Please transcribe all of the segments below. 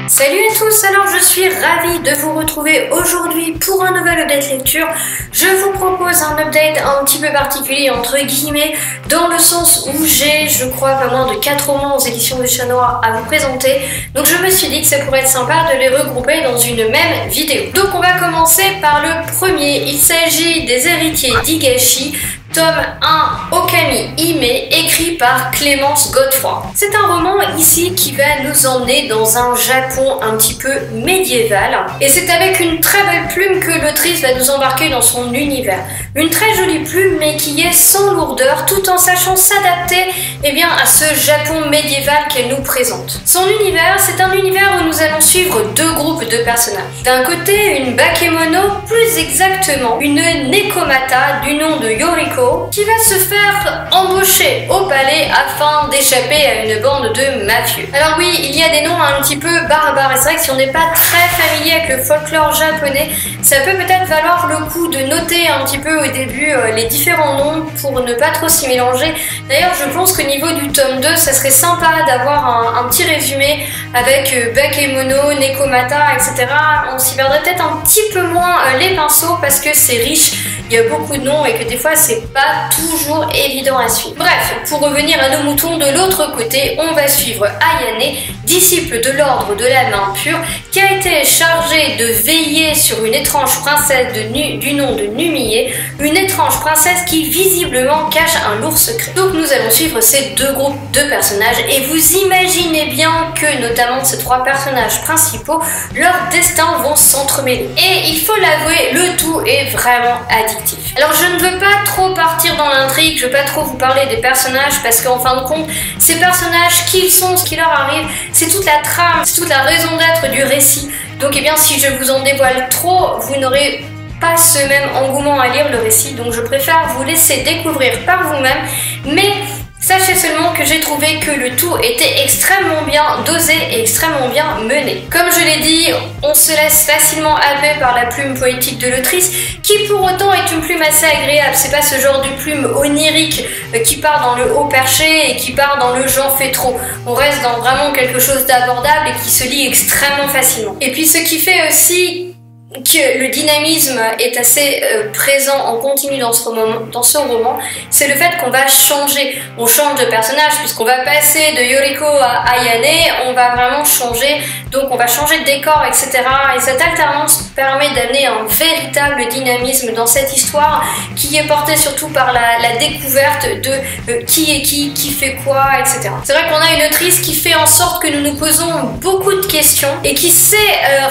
Salut à tous, alors je suis ravie de vous retrouver aujourd'hui pour un nouvel update lecture. Je vous propose un update un petit peu particulier entre guillemets, dans le sens où j'ai, je crois, pas moins de 4 romans aux éditions du Chat Noir à vous présenter. Donc je me suis dit que ça pourrait être sympa de les regrouper dans une même vidéo. Donc on va commencer par le premier, il s'agit des Héritiers d'Higashi, tome 1, Okami Hime, écrit par Clémence Godefroy. C'est un roman ici qui va nous emmener dans un Japon un petit peu médiéval. Et c'est avec une très belle plume que l'autrice va nous embarquer dans son univers. Une très jolie plume mais qui est sans lourdeur tout en sachant s'adapter à ce Japon médiéval qu'elle nous présente. Son univers, c'est un univers où nous allons suivre deux groupes de personnages. D'un côté, une bakemono, plus exactement une nekomata du nom de Yoriko, qui va se faire embaucher au palais afin d'échapper à une bande de mafieux. Alors oui, il y a des noms un petit peu barbares et c'est vrai que si on n'est pas très familier avec le folklore japonais, ça peut peut-être valoir le coup de noter un petit peu au début les différents noms pour ne pas trop s'y mélanger. D'ailleurs, je pense qu'au niveau du tome 2, ça serait sympa d'avoir un petit résumé avec bakemono, nekomata, etc. On s'y perdrait peut-être un petit peu moins les pinceaux parce que c'est riche, il y a beaucoup de noms et que des fois c'est pas toujours évident à suivre. Bref, pour revenir à nos moutons, de l'autre côté, on va suivre Ayane, disciple de l'ordre de la main pure, qui a été chargée de veiller sur une étrange princesse du nom de Numie, une étrange princesse qui visiblement cache un lourd secret. Donc nous allons suivre ces deux groupes de personnages et vous imaginez bien que notamment ces trois personnages principaux, leurs destins vont s'entremêler. Et il faut l'avouer, le tout est vraiment addictif. Alors je ne veux pas trop partir dans l'intrigue, je ne veux pas trop vous parler des personnages parce qu'en fin de compte, ces personnages, qui ils sont, ce qui leur arrive, c'est toute la trame, c'est toute la raison d'être du récit. Donc si je vous en dévoile trop, vous n'aurez pas ce même engouement à lire le récit, donc je préfère vous laisser découvrir par vous-même, mais sachez seulement que j'ai trouvé que le tout était extrêmement bien dosé et extrêmement bien mené. Comme je l'ai dit, on se laisse facilement happer par la plume poétique de l'autrice, qui pour autant est une plume assez agréable. C'est pas ce genre de plume onirique qui part dans le haut perché et qui part dans le j'en fais trop. On reste dans vraiment quelque chose d'abordable et qui se lit extrêmement facilement. Et puis ce qui fait aussi que le dynamisme est assez présent en continu dans ce roman, c'est le fait qu'on va changer. On change de personnage puisqu'on va passer de Yoriko à Ayane, on va vraiment changer, donc on va changer de décor, etc. Et cette alternance permet d'amener un véritable dynamisme dans cette histoire qui est portée surtout par la découverte de qui est qui fait quoi, etc. C'est vrai qu'on a une autrice qui fait en sorte que nous nous posons beaucoup de questions et qui sait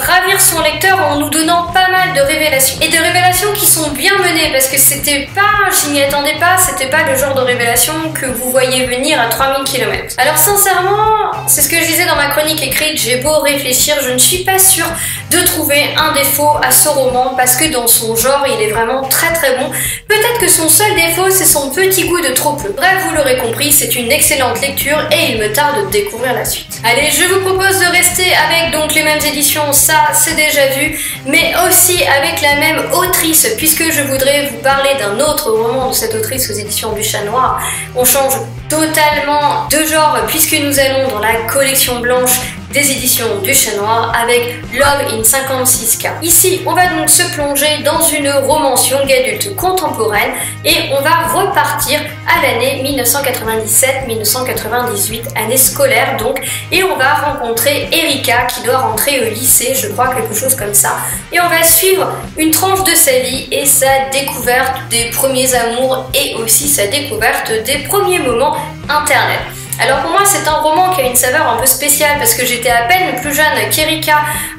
ravir son lecteur en nous donnant pas mal de révélations. Et de révélations qui sont bien menées parce que je n'y attendais pas, c'était pas le genre de révélation que vous voyez venir à 3000 km. Alors sincèrement, c'est ce que je disais dans ma chronique écrite, j'ai beau réfléchir, je ne suis pas sûre de trouver un défaut à ce roman parce que dans son genre, il est vraiment très très bon. Peut-être que son seul défaut, c'est son petit goût de trop peu. Bref, vous l'aurez compris, c'est une excellente lecture et il me tarde de découvrir la suite. Allez, je vous propose de rester avec donc les mêmes éditions, ça c'est déjà vu, mais aussi avec la même autrice, puisque je voudrais vous parler d'un autre roman de cette autrice aux éditions du Chat Noir. On change totalement de genre puisque nous allons dans la collection blanche des éditions du Chat Noir avec Love in 56K. Ici, on va donc se plonger dans une romance young adulte contemporaine et on va repartir à l'année 1997-1998, année scolaire donc, et on va rencontrer Erika qui doit rentrer au lycée, je crois, quelque chose comme ça. Et on va suivre une tranche de sa vie et sa découverte des premiers amours et aussi sa découverte des premiers moments internet. Alors pour moi c'est un roman qui a une saveur un peu spéciale parce que j'étais à peine plus jeune qu'Erika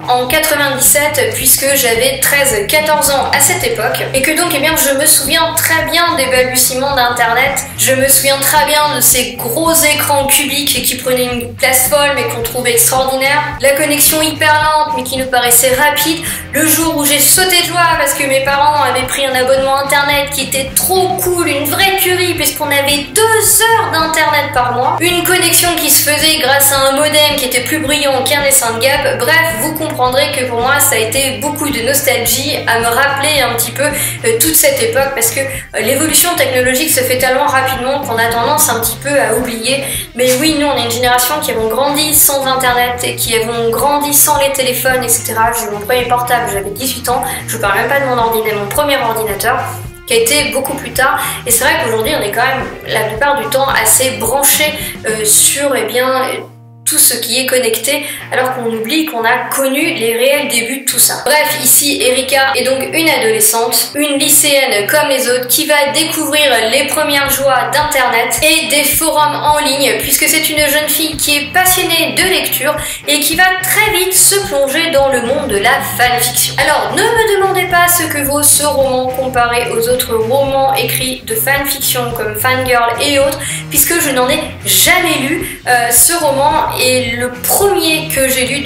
en 97 puisque j'avais 13-14 ans à cette époque et que donc je me souviens très bien des balbutiements d'internet, je me souviens très bien de ces gros écrans cubiques qui prenaient une place folle mais qu'on trouvait extraordinaire, la connexion hyper lente mais qui nous paraissait rapide, le jour où j'ai sauté de joie parce que mes parents avaient pris un abonnement internet qui était trop cool, une vraie tuerie puisqu'on avait 2 heures d'internet par mois, une connexion qui se faisait grâce à un modem qui était plus brillant qu'un essaim de Gap. Bref, vous comprendrez que pour moi ça a été beaucoup de nostalgie à me rappeler un petit peu toute cette époque, parce que l'évolution technologique se fait tellement rapidement qu'on a tendance un petit peu à oublier. Mais oui, nous on est une génération qui avons grandi sans internet et qui avons grandi sans les téléphones, etc. J'ai eu mon premier portable, j'avais 18 ans, je parle même pas de mon premier ordinateur, qui a été beaucoup plus tard. Et c'est vrai qu'aujourd'hui on est quand même la plupart du temps assez branché sur tout ce qui est connecté, alors qu'on oublie qu'on a connu les réels débuts de tout ça. Bref, ici Erika est donc une adolescente, une lycéenne comme les autres, qui va découvrir les premières joies d'internet et des forums en ligne, puisque c'est une jeune fille qui est passionnée de lecture et qui va très vite se plonger dans le monde de la fanfiction. Alors ne me demandez pas ce que vaut ce roman comparé aux autres romans écrits de fanfiction comme Fangirl et autres, puisque je n'en ai jamais lu. Ce roman est le premier que j'ai lu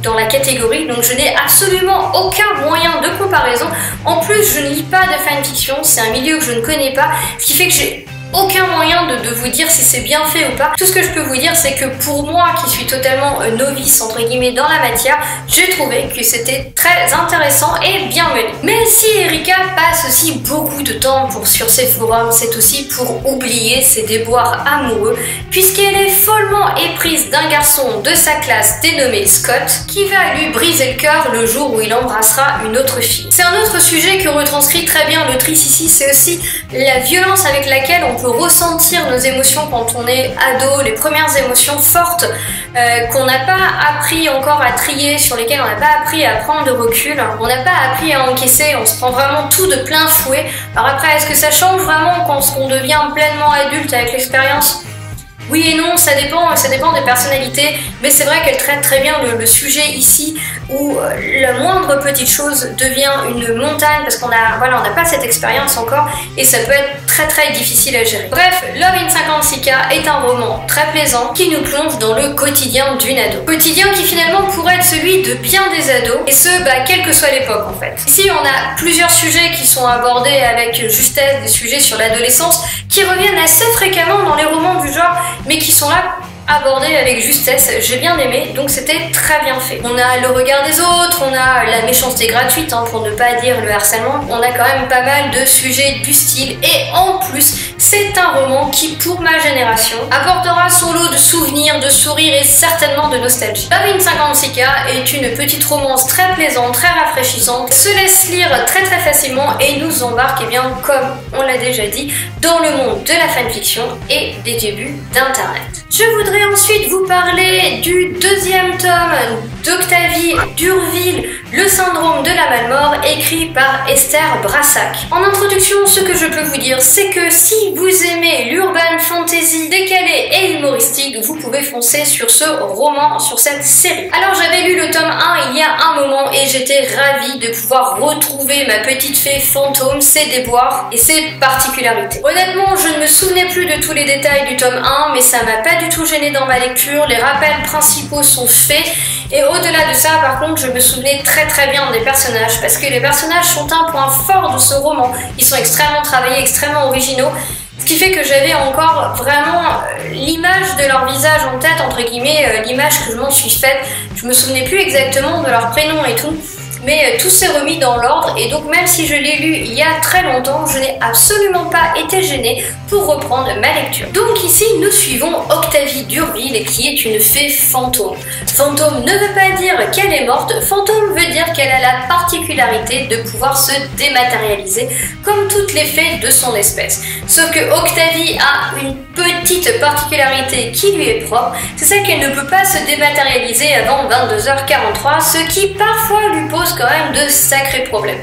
dans la catégorie, donc je n'ai absolument aucun moyen de comparaison. En plus, je ne lis pas de fanfiction, c'est un milieu que je ne connais pas, ce qui fait que j'ai aucun moyen de vous dire si c'est bien fait ou pas. Tout ce que je peux vous dire, c'est que pour moi, qui suis totalement novice entre guillemets dans la matière, j'ai trouvé que c'était très intéressant et bien mené. Mais si Erika passe aussi beaucoup de temps sur ces forums, c'est aussi pour oublier ses déboires amoureux, puisqu'elle est follement éprise d'un garçon de sa classe dénommé Scott, qui va lui briser le cœur le jour où il embrassera une autre fille. C'est un autre sujet que retranscrit très bien l'autrice ici, c'est aussi la violence avec laquelle on peut ressentir nos émotions quand on est ado, les premières émotions fortes qu'on n'a pas appris encore à trier, sur lesquelles on n'a pas appris à prendre de recul, on n'a pas appris à encaisser, on se prend vraiment tout de plein fouet. Alors après, est-ce que ça change vraiment quand on devient pleinement adulte avec l'expérience ? Oui et non, ça dépend des personnalités, mais c'est vrai qu'elle traite très bien le sujet ici, où la moindre petite chose devient une montagne, parce qu'on n'a pas cette expérience encore, et ça peut être très très difficile à gérer. Bref, Love in 56K est un roman très plaisant, qui nous plonge dans le quotidien d'une ado. Quotidien qui finalement pourrait être celui de bien des ados, et ce, quelle que soit l'époque en fait. Ici, on a plusieurs sujets qui sont abordés avec justesse, des sujets sur l'adolescence, qui reviennent assez fréquemment dans les romans du genre, mais qui sont là abordés avec justesse. J'ai bien aimé, donc c'était très bien fait. On a le regard des autres, on a la méchanceté gratuite, pour ne pas dire le harcèlement. On a quand même pas mal de sujets du style, et en plus, c'est un roman qui, pour ma génération, apportera son lot de souvenirs, de sourires et certainement de nostalgie. Love in 56K est une petite romance très plaisante, très rafraîchissante, se laisse lire très très facilement et nous embarque, comme on l'a déjà dit, dans le monde de la fanfiction et des débuts d'Internet. Je voudrais ensuite vous parler du deuxième tome d'Octavie Durville, Le syndrome de la Malmort, écrit par Esther Brassac. En introduction, ce que je peux vous dire, c'est que si vous aimez l'urban fantasy décalé et humoristique, vous pouvez foncer sur ce roman, sur cette série. Alors j'avais lu le tome 1 il y a un moment et j'étais ravie de pouvoir retrouver ma petite fée fantôme, ses déboires et ses particularités. Honnêtement, je ne me souvenais plus de tous les détails du tome 1, mais ça m'a pas du tout gêné dans ma lecture, les rappels principaux sont faits, et au-delà de ça, par contre, je me souvenais très très bien des personnages, parce que les personnages sont un point fort de ce roman. Ils sont extrêmement travaillés, extrêmement originaux, ce qui fait que j'avais encore vraiment l'image de leur visage en tête, entre guillemets, l'image que je m'en suis faite. Je me souvenais plus exactement de leur prénom et tout, mais tout s'est remis dans l'ordre, et donc même si je l'ai lu il y a très longtemps, je n'ai absolument pas été gênée pour reprendre ma lecture. Donc ici, nous suivons Octavie Durville, qui est une fée fantôme. Fantôme ne veut pas dire qu'elle est morte, fantôme veut dire qu'elle a la particularité de pouvoir se dématérialiser, comme toutes les fées de son espèce. Sauf que Octavie a une petite particularité qui lui est propre, c'est celle qu'elle ne peut pas se dématérialiser avant 22h43, ce qui parfois lui pose quand même de sacrés problèmes.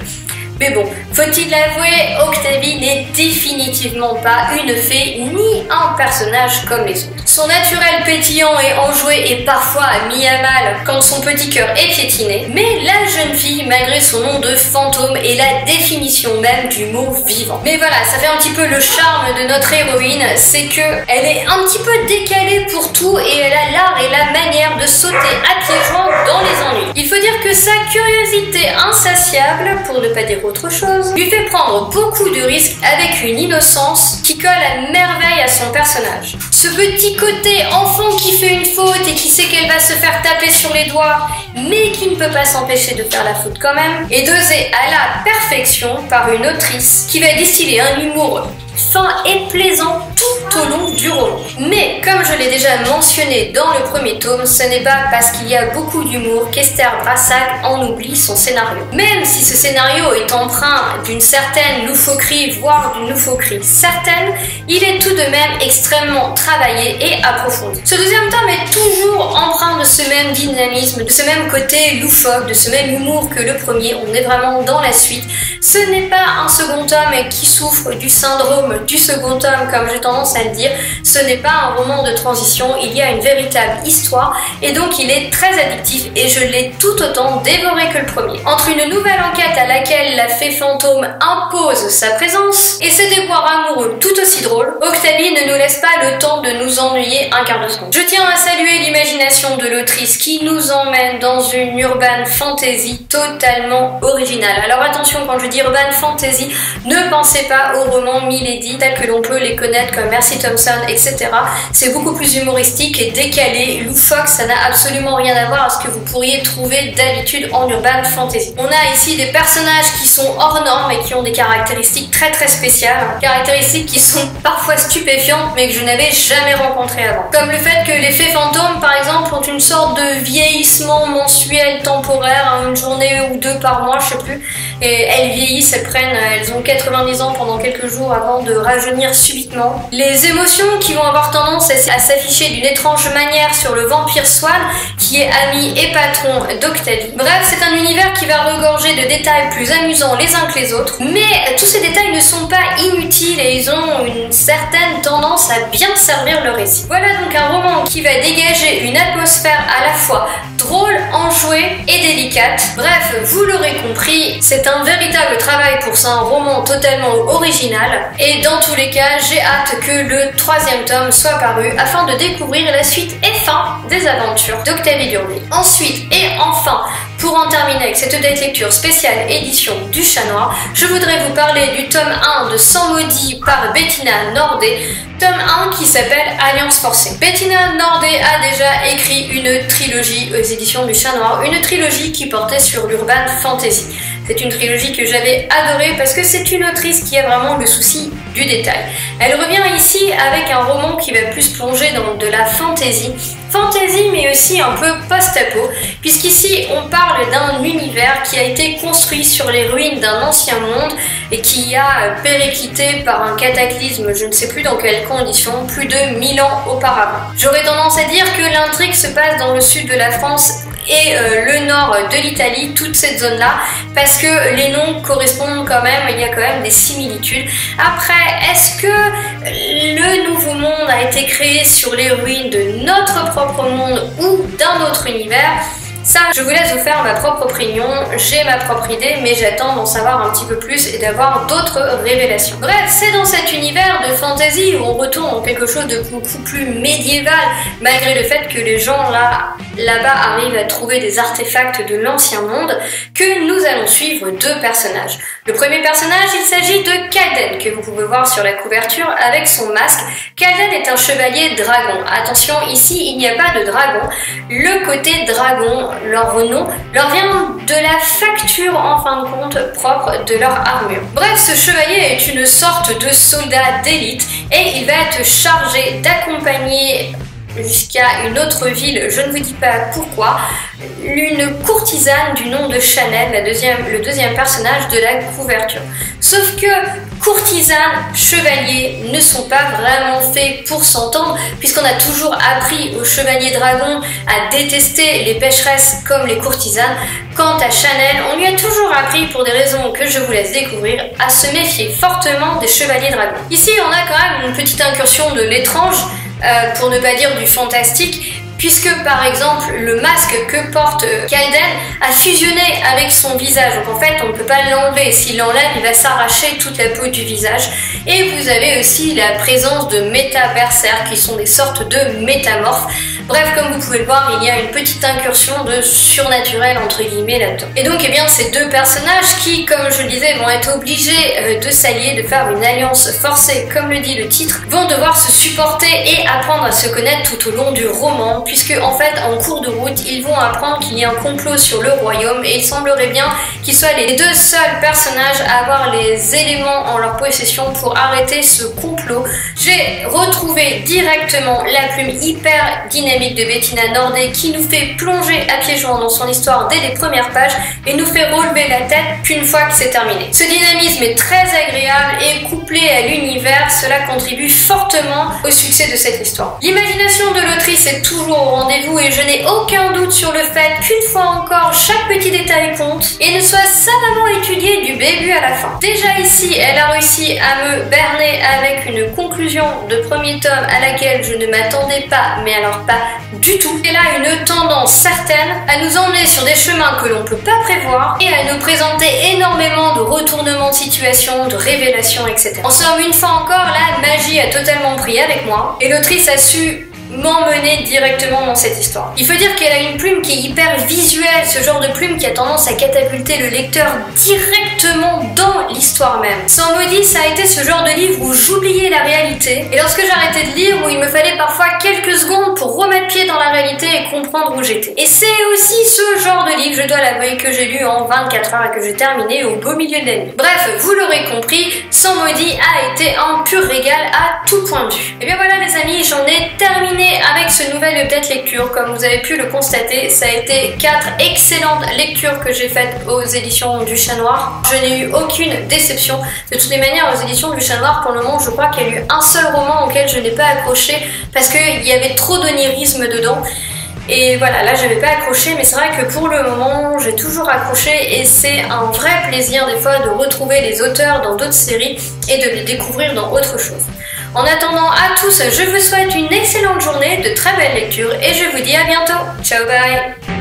Mais bon, faut-il l'avouer, Octavie n'est définitivement pas une fée ni un personnage comme les autres. Son naturel pétillant et enjoué est parfois mis à mal quand son petit cœur est piétiné, mais la jeune fille, malgré son nom de fantôme, est la définition même du mot vivant. Mais voilà, ça fait un petit peu le charme de notre héroïne, c'est que elle est un petit peu décalée pour tout et elle a l'art et la manière de sauter à pieds joints dans les ennuis. Il faut dire que sa curiosité insatiable, pour ne pas dire autre chose, lui fait prendre beaucoup de risques avec une innocence qui colle à merveille à son personnage. Ce petit côté enfant qui fait une faute et qui sait qu'elle va se faire taper sur les doigts, mais qui ne peut pas s'empêcher de faire la faute quand même, est dosé à la perfection par une autrice qui va distiller un humour fin et plaisant tout au long du roman. Mais comme je l'ai déjà mentionné dans le premier tome, ce n'est pas parce qu'il y a beaucoup d'humour qu'Esther Brassac en oublie son scénario. Même si ce scénario est empreint d'une certaine loufoquerie, voire d'une loufoquerie certaine, il est tout de même extrêmement travaillé et approfondi. Ce deuxième tome est toujours empreint de ce même dynamisme, de ce même côté loufoque, de ce même humour que le premier. On est vraiment dans la suite. Ce n'est pas un second tome qui souffre du syndrome du second tome, comme j'ai tendance à le dire. Ce n'est pas un roman de transition, il y a une véritable histoire et donc il est très addictif et je l'ai tout autant dévoré que le premier. Entre une nouvelle enquête à laquelle la fée fantôme impose sa présence et ses déboires amoureux tout aussi drôles, Octavie ne nous laisse pas le temps de nous ennuyer un quart de seconde. Je tiens à saluer l'imagination de l'autrice qui nous emmène dans une urban fantasy totalement originale. Alors attention, quand je dis urban fantasy, ne pensez pas au roman Milady tels que l'on peut les connaître comme Mercy Thompson, etc. C'est beaucoup plus humoristique et décalé, loufoque, ça n'a absolument rien à voir à ce que vous pourriez trouver d'habitude en urban fantasy. On a ici des personnages qui sont hors normes et qui ont des caractéristiques très spéciales, caractéristiques qui sont parfois stupéfiantes mais que je n'avais jamais rencontrées avant. Comme le fait que les fées fantômes, par exemple, ont une sorte de vieillissement mensuel temporaire, une journée ou deux par mois, je sais plus, et elles vieillissent, elles ont 90 ans pendant quelques jours avant de rajeunir subitement. Les émotions qui vont avoir tendance à s'afficher d'une étrange manière sur le vampire Swan, qui est ami et patron d'Octavie. Bref, c'est un univers qui va regorger de détails plus amusants les uns que les autres, mais tous ces détails ne sont pas inutiles et ils ont une certaine tendance à bien servir le récit. Voilà donc un roman qui va dégager une atmosphère à la fois drôle, enjouée et délicate. Bref, vous l'aurez compris, c'est un véritable travail pour ça, un roman totalement original. Et dans tous les cas, j'ai hâte que le troisième tome soit paru afin de découvrir la suite et fin des aventures d'Octavie Durby. Ensuite et enfin, pour en terminer avec cette date lecture spéciale édition du Chat Noir, je voudrais vous parler du tome 1 de Sang maudit par Bettina Nordé, tome 1 qui s'appelle Alliance forcée. Bettina Nordé a déjà écrit une trilogie aux éditions du Chat Noir, une trilogie qui portait sur l'urban fantasy. C'est une trilogie que j'avais adorée parce que c'est une autrice qui a vraiment le souci du détail. Elle revient ici avec un roman qui va plus plonger dans de la fantasy, mais aussi un peu post-apo, puisqu'ici on parle d'un univers qui a été construit sur les ruines d'un ancien monde et qui a périclité par un cataclysme, je ne sais plus dans quelles conditions, plus de 1000 ans auparavant. J'aurais tendance à dire que l'intrigue se passe dans le sud de la France et le nord de l'Italie, toute cette zone-là, parce que les noms correspondent quand même, il y a quand même des similitudes. Après, est-ce que le nouveau monde a été créé sur les ruines de notre propre monde ou d'un autre univers? Ça, je vous laisse vous faire ma propre opinion, j'ai ma propre idée, mais j'attends d'en savoir un petit peu plus et d'avoir d'autres révélations. Bref, c'est dans cet univers de fantasy où on retourne dans quelque chose de beaucoup plus médiéval, malgré le fait que les gens là-bas arrivent à trouver des artefacts de l'ancien monde, que nous allons suivre deux personnages. Le premier personnage, il s'agit de Kalden, que vous pouvez voir sur la couverture avec son masque. Kalden est un chevalier dragon. Attention, ici, il n'y a pas de dragon. Le côté dragon, leur nom, leur vient de la facture, en fin de compte, propre de leur armure. Bref, ce chevalier est une sorte de soldat d'élite et il va être chargé d'accompagner jusqu'à une autre ville, je ne vous dis pas pourquoi, une courtisane du nom de Chanel, le deuxième personnage de la couverture. Sauf que courtisane, chevalier ne sont pas vraiment faits pour s'entendre, puisqu'on a toujours appris aux chevaliers dragons à détester les pécheresses comme les courtisanes. Quant à Chanel, on lui a toujours appris, pour des raisons que je vous laisse découvrir, à se méfier fortement des chevaliers dragons. Ici, on a quand même une petite incursion de l'étrange, pour ne pas dire du fantastique, puisque par exemple le masque que porte Kalden a fusionné avec son visage, donc en fait on ne peut pas l'enlever, s'il l'enlève il va s'arracher toute la peau du visage. Et vous avez aussi la présence de méta-berserkers qui sont des sortes de métamorphes. Bref, comme vous pouvez le voir, il y a une petite incursion de surnaturel entre guillemets là-dedans. Et donc, eh bien, ces deux personnages qui, comme je le disais, vont être obligés de s'allier, de faire une alliance forcée, comme le dit le titre, vont devoir se supporter et apprendre à se connaître tout au long du roman, puisque en fait, en cours de route, ils vont apprendre qu'il y a un complot sur le royaume et il semblerait bien qu'ils soient les deux seuls personnages à avoir les éléments en leur possession pour arrêter ce complot. J'ai retrouvé directement la plume hyper dynamique de Bettina Nordé qui nous fait plonger à pieds joints dans son histoire dès les premières pages et nous fait relever la tête qu'une fois que c'est terminé. Ce dynamisme est très agréable et couplé à l'univers, cela contribue fortement au succès de cette histoire. L'imagination de l'autrice est toujours au rendez-vous et je n'ai aucun doute sur le fait qu'une fois encore, chaque petit détail compte et ne soit savamment étudié du début à la fin. Déjà ici, elle a réussi à me berner avec une conclusion de premier tome à laquelle je ne m'attendais pas, mais alors pas du tout. Elle a une tendance certaine à nous emmener sur des chemins que l'on peut pas prévoir et à nous présenter énormément de retournements de situation, de révélations, etc. En somme, une fois encore, la magie a totalement pris avec moi et l'autrice a su m'emmener directement dans cette histoire. Il faut dire qu'elle a une plume qui est hyper visuelle, ce genre de plume qui a tendance à catapulter le lecteur directement dans l'histoire même. Sans Maudit, ça a été ce genre de livre où j'oubliais la réalité et lorsque j'arrêtais de lire, où il me fallait parfois quelques secondes pour remettre pied dans la réalité et comprendre où j'étais. Et c'est aussi ce genre de livre, je dois l'avouer, que j'ai lu en 24 heures et que j'ai terminé au beau milieu de la nuit. Bref, vous l'aurez compris, Sans Maudit a été un pur régal à tout point de vue. Et bien voilà les amis, j'en ai terminé avec ce nouvel update lecture. Comme vous avez pu le constater, ça a été 4 excellentes lectures que j'ai faites aux éditions du Chat Noir. Je n'ai eu aucune déception. De toutes les manières, aux éditions du Chat Noir, pour le moment, je crois qu'il y a eu un seul roman auquel je n'ai pas accroché parce qu'il y avait trop d'onirisme dedans. Et voilà, là j'avais pas accroché, mais c'est vrai que pour le moment j'ai toujours accroché et c'est un vrai plaisir des fois de retrouver les auteurs dans d'autres séries et de les découvrir dans autre chose. En attendant à tous, je vous souhaite une excellente journée, de très belles lectures et je vous dis à bientôt. Ciao, bye!